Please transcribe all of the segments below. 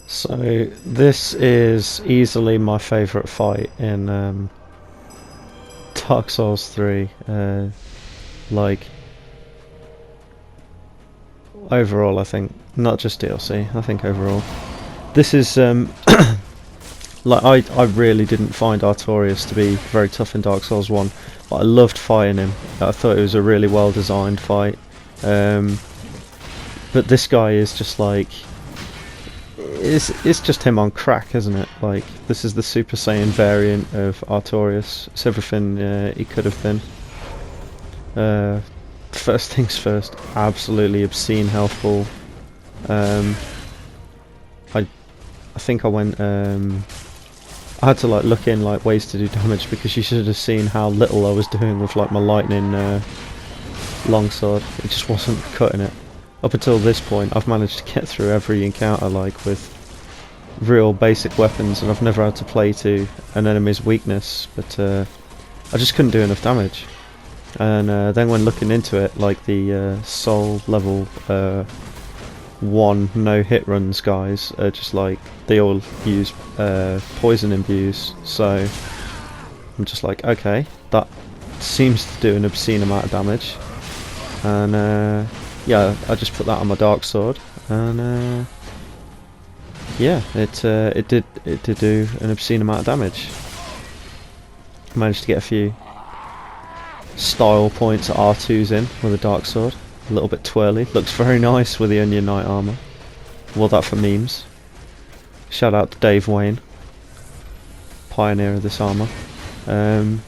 So this is easily my favourite fight in Dark Souls 3. Like overall, I think not just DLC. I think overall, this is like I really didn't find Artorias to be very tough in Dark Souls 1, but I loved fighting him. I thought it was a really well designed fight. But this guy is just like it's just him on crack, isn't it? Like, this is the Super Saiyan variant of Artorias. It's everything he could have been. First things first, absolutely obscene health ball. I think I went. I had to like look in like ways to do damage, because you should have seen how little I was doing with like my lightning longsword. It just wasn't cutting it. Up until this point, I've managed to get through every encounter like with real basic weapons, and I've never had to play to an enemy's weakness, but I just couldn't do enough damage. And then when looking into it, like the soul level 1 no hit runs guys are just like, they all use poison imbues, so I'm just like, okay, that seems to do an obscene amount of damage. And yeah, I just put that on my dark sword, and yeah, it did do an obscene amount of damage. Managed to get a few style points at R2's in with a dark sword. A little bit twirly. Looks very nice with the Onion Knight armor. Wore that for memes. Shout out to Dave Wayne, pioneer of this armor. I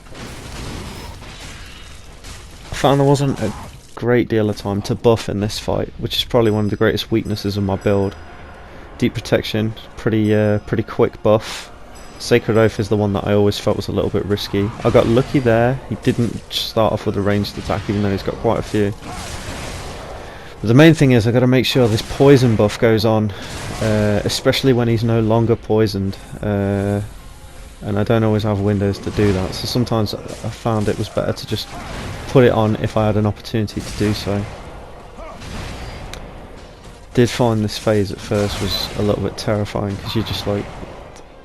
found there wasn't a great deal of time to buff in this fight, which is probably one of the greatest weaknesses of my build. Deep protection, pretty quick buff. Sacred Oath is the one that I always felt was a little bit risky. I got lucky there. He didn't start off with a ranged attack, even though he's got quite a few. But the main thing is I got to make sure this poison buff goes on, especially when he's no longer poisoned. And I don't always have windows to do that, so sometimes I found it was better to just put it on if I had an opportunity to do so. Did find this phase at first was a little bit terrifying, because you're just like,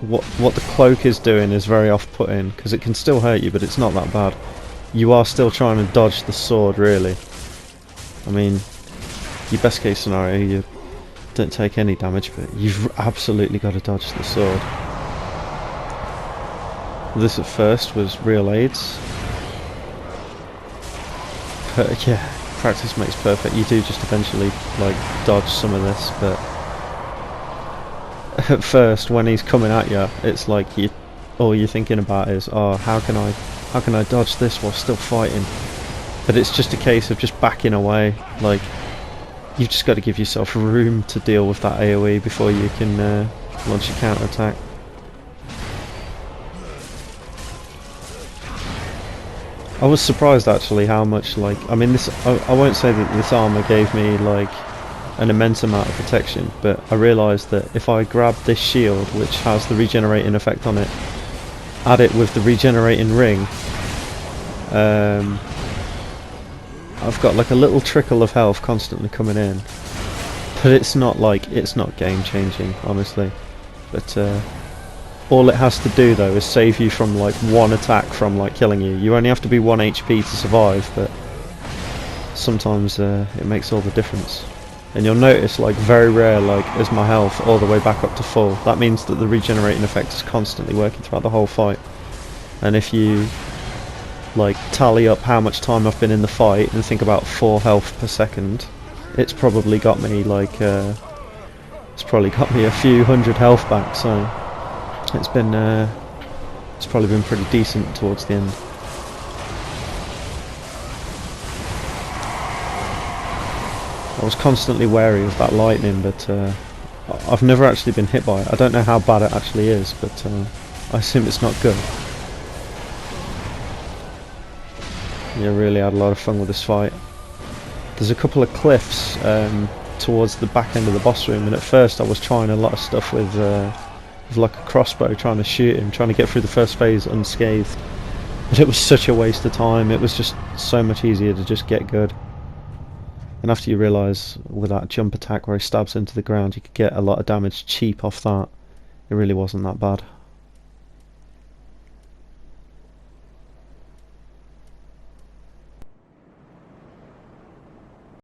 what the cloak is doing is very off-putting, because it can still hurt you, but it's not that bad. You are still trying to dodge the sword, really. I mean, your best case scenario, you don't take any damage, but you've absolutely got to dodge the sword. This at first was real aids, but yeah, practice makes perfect. You do just eventually like dodge some of this, but at first when he's coming at you, it's like all you're thinking about is, oh, how can I dodge this while still fighting? But it's just a case of just backing away. Like, you've just got to give yourself room to deal with that AoE before you can launch a counter attack. I was surprised actually how much, like, I mean, this I won't say that this armor gave me like an immense amount of protection, but I realised that if I grab this shield, which has the regenerating effect on it, add it with the regenerating ring, I've got like a little trickle of health constantly coming in. But it's not game changing, honestly. But all it has to do though is save you from like one attack from like killing you. You only have to be 1 HP to survive, but sometimes it makes all the difference. And you'll notice, like, very rare, like, is my health all the way back up to full. That means that the regenerating effect is constantly working throughout the whole fight. And if you like tally up how much time I've been in the fight and think about 4 health per second, it's probably got me like a few hundred health back, so it's probably been pretty decent towards the end. I was constantly wary of that lightning, but I've never actually been hit by it. I don't know how bad it actually is, but I assume it's not good. Yeah, really had a lot of fun with this fight. There's a couple of cliffs towards the back end of the boss room, and at first I was trying a lot of stuff with like a crossbow, trying to shoot him, trying to get through the first phase unscathed. But it was such a waste of time. It was just so much easier to just get good. And after you realise with that jump attack where he stabs into the ground, you could get a lot of damage cheap off that. It really wasn't that bad.